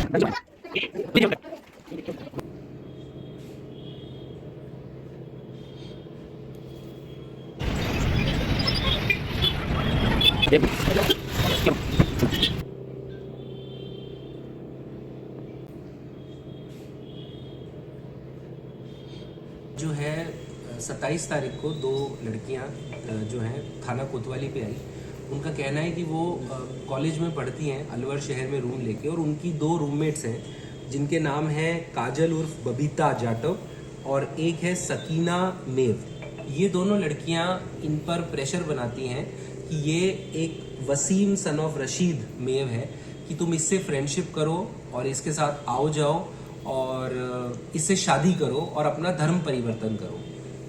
जो है 27 तारीख को दो लड़कियां जो हैं थाना कोतवाली पे आई। उनका कहना है कि वो कॉलेज में पढ़ती हैं अलवर शहर में रूम लेके, और उनकी दो रूममेट्स हैं जिनके नाम हैं काजल उर्फ बबीता जाटव और एक है सकीना मेव। ये दोनों लड़कियां इन पर प्रेशर बनाती हैं कि ये एक वसीम सन ऑफ रशीद मेव है कि तुम इससे फ्रेंडशिप करो और इसके साथ आओ जाओ और इससे शादी करो और अपना धर्म परिवर्तन करो।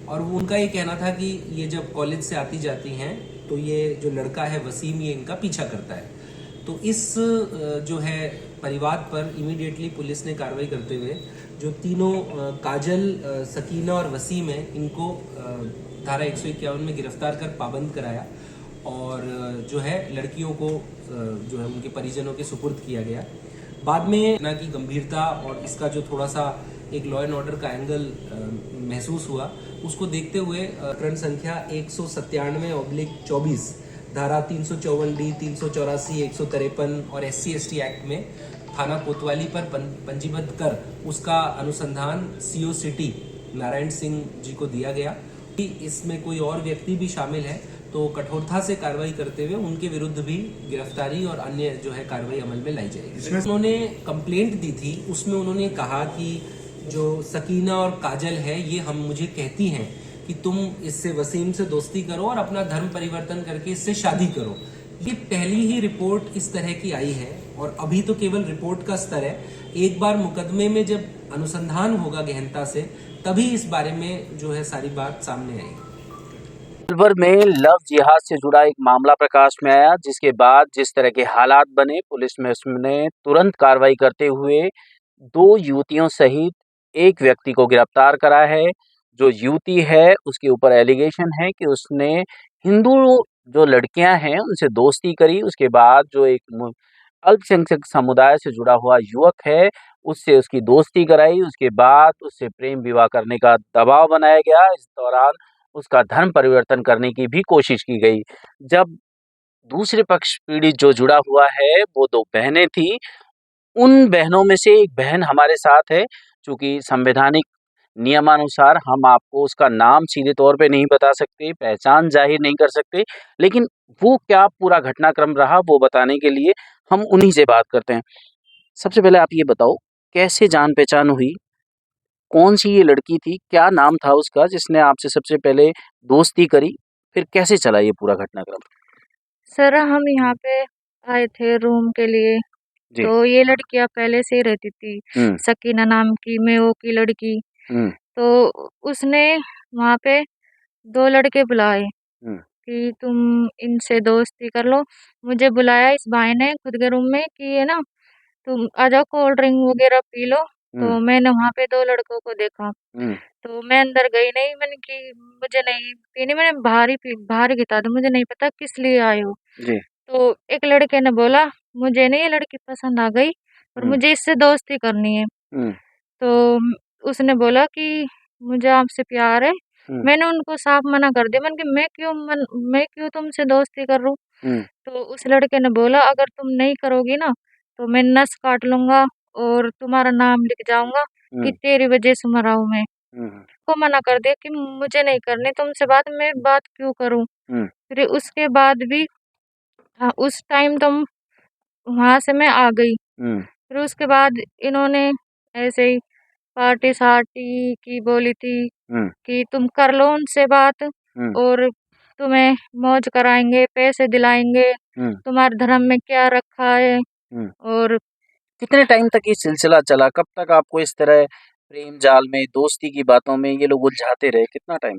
और वो उनका ये कहना था कि ये जब कॉलेज से आती जाती हैं तो ये जो लड़का है वसीम ये इनका पीछा करता है। तो इस जो है परिवार पर इमीडिएटली पुलिस ने कार्रवाई करते हुए जो तीनों काजल, सकीना और वसीम है इनको धारा 151 में गिरफ्तार कर पाबंद कराया और जो है लड़कियों को जो है उनके परिजनों के सुपुर्द किया गया। बाद में घटना की गंभीरता और इसका जो थोड़ा सा एक लॉ एंड ऑर्डर का एंगल महसूस हुआ, उसको देखते हुए प्रकरण संख्या 197/24 धारा 354D, 384, 153 और SC/ST एक्ट में थाना कोतवाली पर पंजीबद्ध कर उसका अनुसंधान CO सिटी नारायण सिंह जी को दिया गया। इसमें कोई और व्यक्ति भी शामिल है तो कठोरता से कार्रवाई करते हुए उनके विरुद्ध भी गिरफ्तारी और अन्य जो है कार्रवाई अमल में लाई जाएगी। उन्होंने कंप्लेंट दी थी, उसमें उन्होंने कहा कि जो सकीना और काजल है ये मुझे कहती हैं कि तुम इससे वसीम से दोस्ती करो और अपना धर्म परिवर्तन करके इससे शादी करो। ये पहली ही रिपोर्ट इस तरह की आई है और अभी तो केवल रिपोर्ट का स्तर है। एक बार मुकदमे में जब अनुसंधान होगा गहनता से तभी इस बारे में जो है सारी बात सामने आएगी। अलवर में लव जिहाद से जुड़ा एक मामला प्रकाश में आया, जिसके बाद जिस तरह के हालात बने, पुलिस में उसने तुरंत कार्रवाई करते हुए 2 युवतियों सहित एक व्यक्ति को गिरफ्तार करा है। जो युवती है उसके ऊपर एलिगेशन है कि उसने हिंदू जो लड़कियां हैं उनसे दोस्ती करी। उसके बाद जो एक अल्पसंख्यक समुदाय से जुड़ा हुआ युवक है उससे उसकी दोस्ती कराई। उसके बाद उससे प्रेम विवाह करने का दबाव बनाया गया। इस दौरान उसका धर्म परिवर्तन करने की भी कोशिश की गई। जब दूसरे पक्ष पीड़ित जो जुड़ा हुआ है वो 2 बहनें थी, उन बहनों में से एक बहन हमारे साथ है। चूँकि संवैधानिक नियमानुसार हम आपको उसका नाम सीधे तौर पे नहीं बता सकते, पहचान ज़ाहिर नहीं कर सकते, लेकिन वो क्या पूरा घटनाक्रम रहा वो बताने के लिए हम उन्हीं से बात करते हैं। सबसे पहले आप ये बताओ, कैसे जान-पहचान हुई? कौन-सी ये लड़की थी? क्या नाम था उसका जिसने आपसे सबसे पहले दोस्ती करी? फिर कैसे चला ये पूरा घटनाक्रम? सर हम यहाँ पे आए थे रूम के लिए, जी। तो ये लड़कियाँ पहले से ही रहती थी। हुँ, सकीना नाम की मेवो की लड़की। हुँ, तो उसने वहाँ पे 2 लड़के बुलाए हुँ, कि तुम इनसे दोस्ती कर लो। मुझे बुलाया इस भाई ने खुद के रूम में कि ये ना तुम आ जाओ कोल्ड ड्रिंक वगैरह पी लो। हुँ, तो मैंने वहाँ पे 2 लड़कों को देखा, हुँ, तो मैं अंदर गई नहीं। मैंने कि मुझे नहीं पीनी, मैंने बाहर ही गिता दो, मुझे नहीं पता किस लिए आए हो। जी, तो एक लड़के ने बोला मुझे नहीं ये लड़की पसंद आ गई और हुँ, मुझे इससे दोस्ती करनी है। हुँ, तो उसने बोला कि मुझे आपसे प्यार है। हुँ, मैंने उनको साफ मना कर दिया। मैंने कि मैं क्यों तुमसे दोस्ती कर लूँ? हुँ, तो उस लड़के ने बोला अगर तुम नहीं करोगी ना तो मैं नस काट लूँगा और तुम्हारा नाम लिख जाऊँगा कि हुँ, तेरी वजह से मरा हूँ मैं। हुँ, को मना कर दिया कि मुझे नहीं करनी तुमसे बात, मैं बात क्यों करूँ? हुँ, फिर उसके बाद भी हाँ, उस टाइम तो वहाँ से मैं आ गई। हुँ, फिर उसके बाद इन्होंने ऐसे ही पार्टी-सार्टी की बोली थी हुँ, कि तुम कर लो उनसे बात हुँ, और तुम्हें मौज कराएँगे, पैसे दिलाएँगे, हुँ, तुम्हारे धर्म में क्या रखा है। हुँ। और कितने टाइम तक ये सिलसिला चला? कब तक आपको इस तरह प्रेम जाल में, दोस्ती की बातों में ये लोग उलझाते रहे? कितना टाइम?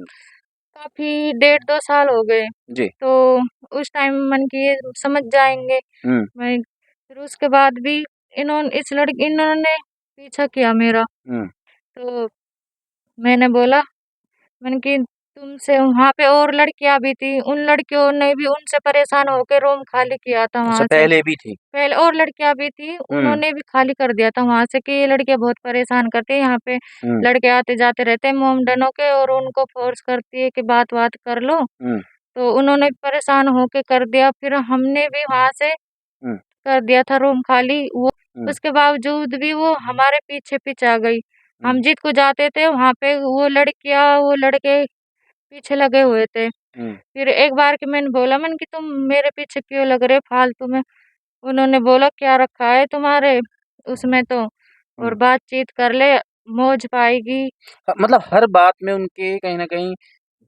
काफ़ी 1.5-2 साल हो गए। जी। तो उस टाइम मन की ये समझ जाएँगे। हुँ, मैं फिर उसके बाद भी इन्होंने पीछा किया मेरा। हुँ, तो मैंने बोला मैंने कि तुमसे वहाँ पे और लड़कियां भी थी, उन लड़कियों ने भी उनसे परेशान होकर रूम खाली किया था अच्छा, वहां से। पहले भी थी। पहले और लड़कियां भी थी, उन्होंने भी खाली कर दिया था वहां से कि ये लड़कियां बहुत परेशान करती है यहाँ पे। हम्म लड़के आते जाते रहते हैं मोमडनों के और उनको फोर्स करती है कि बात बात कर लो। हम्म तो उन्होंने परेशान होके कर दिया, फिर हमने भी वहां से हम्म कर दिया था रूम खाली। वो हम्म उसके बावजूद भी वो हमारे पीछे पीछे आ गई। हम्म हम जित को जाते थे वहां पे वो लड़कियां वो लड़के पीछे लगे हुए थे। हम्म फिर एक बार कि मैंने कि तुम मेरे पीछे क्यों लग रहे फालतू में। उन्होंने बोला क्या रखा है तुम्हारे उसमें तो, और हम्म। बातचीत कर ले, मौज पाएगी। मतलब हर बात में उनके कहीं न कहीं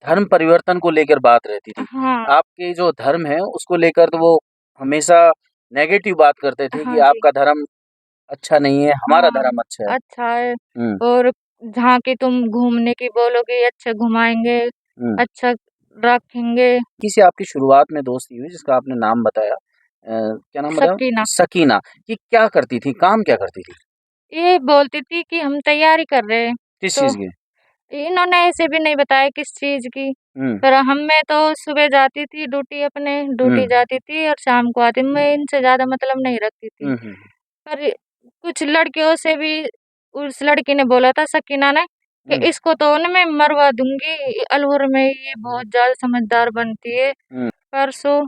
धर्म परिवर्तन को लेकर बात रहती थी। हाँ, आपके जो धर्म है उसको लेकर तो वो हमेशा नेगेटिव बात करते थे कि हाँ जी, आपका धर्म अच्छा नहीं है, हमारा हाँ, धर्म अच्छा है। अच्छा है। हुँ, और जहाँ की तुम घूमने की बोलोगे अच्छे घुमाएंगे, हुँ। अच्छा रखेंगे। किसी आपकी शुरुआत में दोस्ती हुई जिसका आपने नाम बताया क्या नाम बताया? सकीना सकीना। ये क्या करती थी? काम क्या करती थी? ये बोलती थी कि हम तैयारी कर रहे हैं। किस तो चीज़ की? इन्होंने ऐसे भी नहीं बताया किस चीज़ की। हुँ, पर हम मैं तो सुबह जाती थी ड्यूटी अपने हुँ, ड्यूटी जाती थी और शाम को आती। मैं इनसे ज़्यादा मतलब नहीं रखती थी। हुँ, हुँ, पर कुछ लड़कियों से भी उस लड़की ने बोला था सकीना ने कि हुँ, इसको तो ना मैं मरवा दूँगी, अलवर में ये बहुत ज़्यादा समझदार बनती है। हुँ, परसों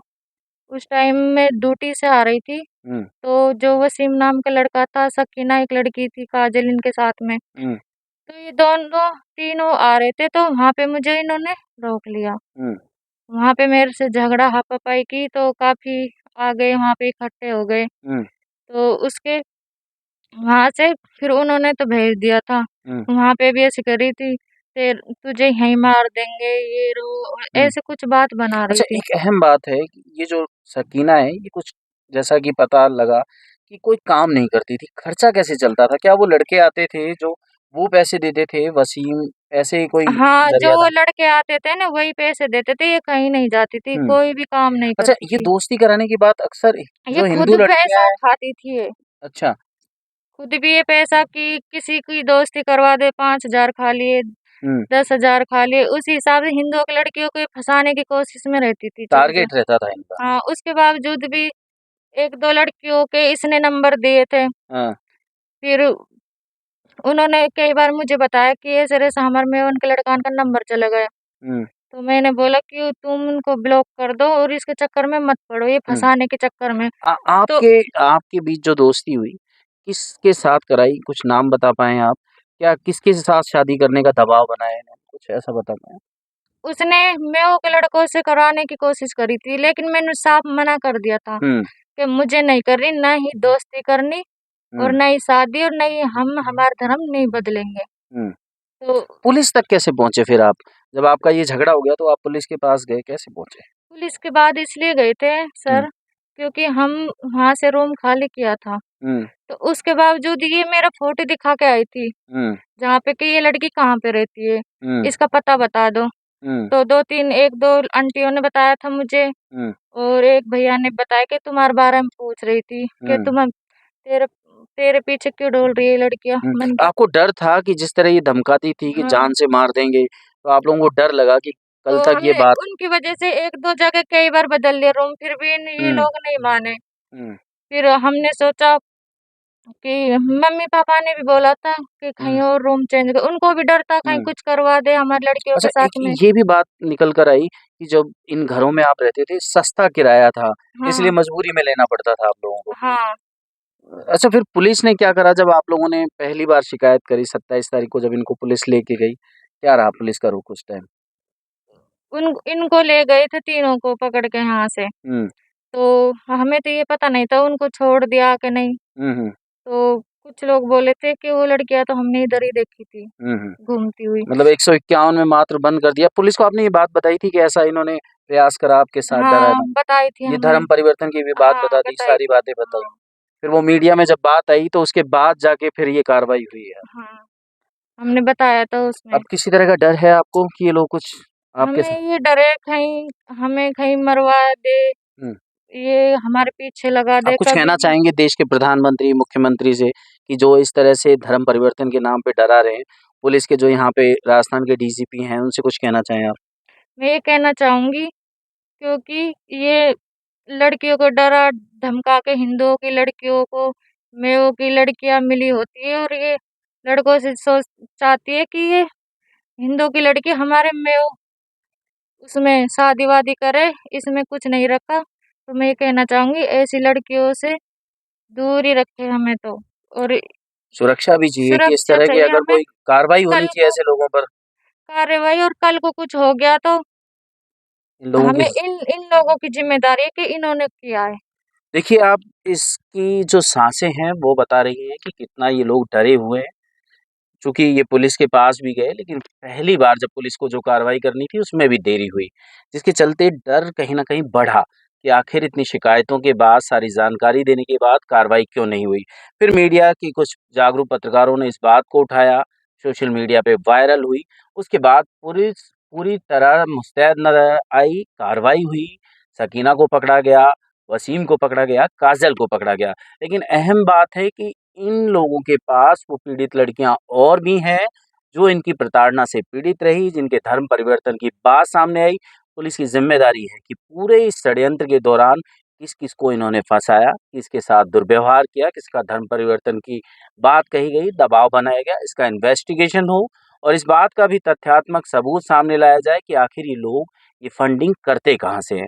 उस टाइम मैं ड्यूटी से आ रही थी, हुँ, तो जो वसीम नाम का लड़का था, सकीना एक लड़की थी काजल इनके साथ में। हुँ, तो ये दोनों तीनों आ रहे थे, तो वहाँ पे मुझे इन्होंने रोक लिया। हुँ, वहाँ पे मेरे से झगड़ा हाथापाई की तो काफ़ी आ गए वहाँ पे इकट्ठे हो गए। हुँ, तो उसके वहाँ से फिर उन्होंने तो भेज दिया था। हुँ, वहाँ पे भी ऐसे कर रही थी, फिर तुझे यहीं मार देंगे ये वो हुँ। ऐसे कुछ बात बना रही अच्छा, थी। एक अहम बात है कि ये जो सकीना है, ये कुछ जैसा कि पता लगा कि कोई काम नहीं करती थी, खर्चा कैसे चलता था? क्या वो लड़के आते थे जो वो पैसे देते थे, वसीम ऐसे ही कोई हाँ, जो ज़रिया वो था? लड़के आते थे ना वही पैसे देते थे, ये कहीं नहीं जाती थी, हुँ। कोई भी काम नहीं अच्छा, करती ये थी। दोस्ती कराने की बात अक्सर ये जो खुद हिंदू लड़कियाँ पैसा हैं खाती थी ये। अच्छा, खुद भी ये पैसा कि किसी की दोस्ती करवा दे 5,000 खा लिए, हुँ, 10,000 खा लिए, उसी हिसाब से हिंदुओं की लड़कियों को ये फँसाने की कोशिश में रहती थी 24। टारगेट रहता था इनका। हाँ, उसके बावजूद भी 1-2 लड़कियों के इसने नंबर दिए थे। हाँ, फिर उन्होंने कई बार मुझे बताया कि ऐसे-ऐसे हमारे में उनके लड़का का नंबर चला गया। हुँ, तो मैंने बोला कि तुम उनको ब्लॉक कर दो और इसके चक्कर में मत पड़ो, ये हुँ। फँसाने के चक्कर में। तो आपके आपके बीच जो दोस्ती हुई, किसके साथ कराई? कुछ नाम बता पाएँ आप? क्या किसके साथ शादी करने का दबाव बनाया इन्होंने? कुछ ऐसा बता पाएँ? उसने मेओ के लड़कों से कराने की कोशिश करी थी, लेकिन मैंने साफ मना कर दिया था हुँ, कि मुझे नहीं करनी, ना ही दोस्ती करनी और हुँ, ना ही शादी और ना ही हम हमारा धर्म नहीं बदलेंगे। हुँ। तो पुलिस तक कैसे पहुँचे फिर आप? जब आपका ये झगड़ा हो गया तो आप पुलिस के पास गए, कैसे पहुँचे? पुलिस के बाद इसलिए गए थे हुँ, सर, क्योंकि हम वहाँ से रूम खाली किया था। हुँ, तो उसके बावजूद ये मेरा फ़ोटो दिखा के आई थी, हुँ, जहाँ पे कि ये लड़की कहाँ पे रहती है, हुँ, इसका पता बता दो। हुँ, तो 2-3 1-2 आंटियों ने बताया था मुझे हुँ, और एक भैया ने बताया कि तुम्हारे बारे में पूछ रही थी कि हुँ, तेरे तेरे पीछे क्यों डोल रही है लड़कियाँ? हुँ। मैंने कहा आपको डर था कि जिस तरह ये धमकाती थी कि हाँ, जान से मार देंगे, तो आप लोगों को डर लगा कि कल तो तक ये हमने बात उनकी वजह से 1-2 जगह कई बार बदल लिया रूम, फिर भी ये हुँ, लोग नहीं माने। हुँ, फिर हमने सोचा कि मम्मी-पापा ने भी बोला था कि हुँ। कहीं और रूम चेंज कर उनको भी डर था कहीं हुँ। कुछ करवा दे हमारी लड़कियों अच्छा के एक साथ में। ये भी बात निकल कर आई कि जब इन घरों में आप रहते थे, सस्ता किराया था, इसलिए हाँ, मजबूरी में लेना पड़ता था आप लोगों को। हाँ। अच्छा फिर पुलिस ने क्या करा जब आप लोगों ने पहली बार शिकायत करी 27 तारीख को जब इनको पुलिस लेके गई? क्या रहा पुलिस का रुख उस टाइम? उन इनको ले गए थे तीनों को पकड़ के यहाँ से। हुँ, तो हमें तो ये पता नहीं था उनको छोड़ दिया कि नहीं। हुँ, हुँ, तो कुछ लोग बोले थे कि वो लड़कियाँ तो हमने इधर ही देखी थी, हुँ, हुँ। घूमती हुई। मतलब 151 में मात्र बंद कर दिया। पुलिस को आपने ये बात बताई थी कि ऐसा इन्होंने प्रयास करा आपके साथ हाँ, डराने? बताई थी ये हमने। धर्म परिवर्तन की भी बात हाँ, बता दी, बताई सारी थी। बातें बताई। हाँ, फिर वो मीडिया में जब बात आई तो उसके बाद जाके फिर ये कार्रवाई हुई है। हाँ, हमने बताया था उसमें। अब किसी तरह का डर है आपको कि ये लोग कुछ आपके सा हमें ये डर है कहीं हमें कहीं मरवा दे, हुँ। ये हमारे पीछे लगा आप दे कुछ कभी कहना भी। चाहेंगे देश के प्रधानमंत्री, मुख्यमंत्री से कि जो इस तरह से धर्म परिवर्तन के नाम पे डरा रहे हैं, पुलिस के जो यहाँ पे राजस्थान के डीजीपी हैं, उनसे कुछ कहना चाहें आप? मैं ये कहना चाहूँगी क्योंकि ये लड़कियों को डरा धमका के हिंदुओं की लड़कियों को मेयों की लड़कियां मिली होती है और ये लड़कों से सोच चाहती है कि ये हिंदुओं की लड़की हमारे मेयों उसमें शादी वादी करे, इसमें कुछ नहीं रखा। तो मैं ये कहना चाहूंगी ऐसी लड़कियों से दूर ही रखे हमें तो। और सुरक्षा भी चाहिए कि इस सुरक्षा तरह की चाहिए अगर हमें। कोई कार्रवाई होनी कल चाहिए को ऐसे लोगों पर, कार्रवाई और कल को कुछ हो गया तो इन लोगों की। हमें इन इन लोगों की जिम्मेदारी है कि इन्होंने किया है। देखिए, आप इसकी जो साँसें हैं वो बता रही हैं कि कितना ये लोग डरे हुए हैं। चूँकि ये पुलिस के पास भी गए, लेकिन पहली बार जब पुलिस को जो कार्रवाई करनी थी उसमें भी देरी हुई, जिसके चलते डर कहीं न कहीं बढ़ा कि आखिर इतनी शिकायतों के बाद, सारी जानकारी देने के बाद कार्रवाई क्यों नहीं हुई। फिर मीडिया की कुछ जागरूक पत्रकारों ने इस बात को उठाया, सोशल मीडिया पे वायरल हुई। उसके बाद पुलिस पूरी तरह मुस्तैद नज़र आई, कार्रवाई हुई, सकीना को पकड़ा गया, वसीम को पकड़ा गया, काजल को पकड़ा गया। लेकिन अहम बात है कि इन लोगों के पास वो पीड़ित लड़कियां और भी हैं, जो इनकी प्रताड़ना से पीड़ित रही, जिनके धर्म परिवर्तन की बात सामने आई। पुलिस की ज़िम्मेदारी है कि पूरे इस षड्यंत्र के दौरान किस-किस को इन्होंने फँसाया, किसके साथ दुर्व्यवहार किया, किसका धर्म परिवर्तन की बात कही गई, दबाव बनाया गया, इसका इन्वेस्टिगेशन हो और इस बात का भी तथ्यात्मक सबूत सामने लाया जाए कि आखिर ये लोग ये फंडिंग करते कहाँ से हैं।